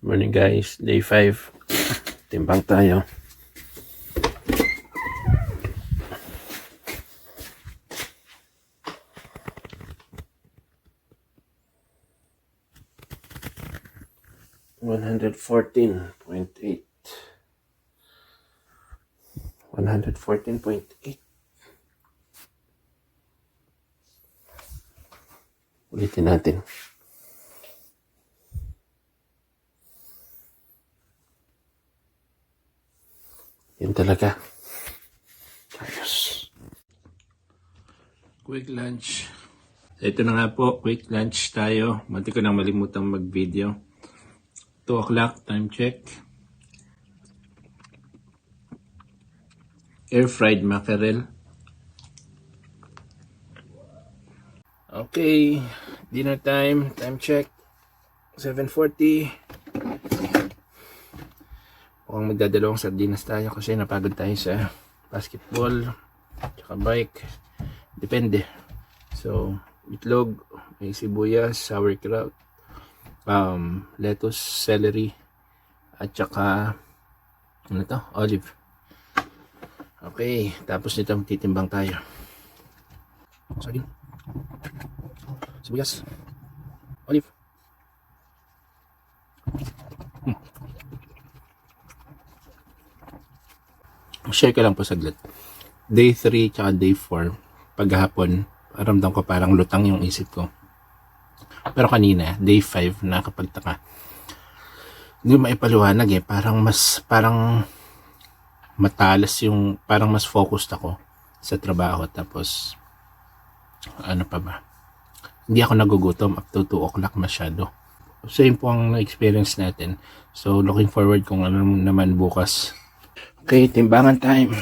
Morning guys, day 5. Timbang tayo. $114.8. 114.8. Ulitin natin. Yan talaga. Ayos. Quick lunch. Ito na nga po, quick lunch tayo. Mati ko nang malimutang mag-video. 2 o'clock, time check. Air fried mackerel. Okay, dinner time, time check. 7:40. Mukhang magdadalawang sardinas tayo kasi napagod tayo sa basketball tsaka bike, depende. So itlog, may sibuyas, sauerkraut, lettuce, celery, at saka ano to, olive. Okay, tapos nito magtitimbang tayo. Sardine, sibuyas, olive. Share ko lang po saglit. Day 3 tsaka day 4, paghapon, ramdam ko parang lutang yung isip ko. Pero kanina, day 5, nakapagtaka. Hindi maipaliwanag eh. Parang matalas yung, parang mas focused ako sa trabaho. Tapos, ano pa ba? Hindi ako nagugutom up to 2 o'clock masyado. Same po ang na-experience natin. So, looking forward kung ano naman bukas. Okay, timbangan time.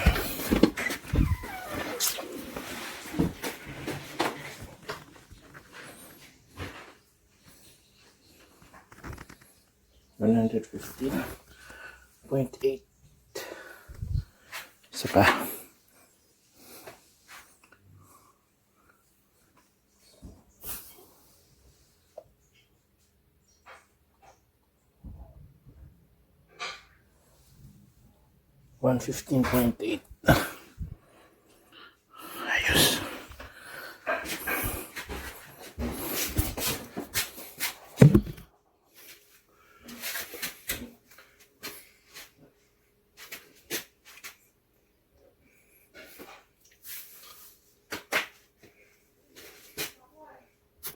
$115.8. Isa pa. $115.8.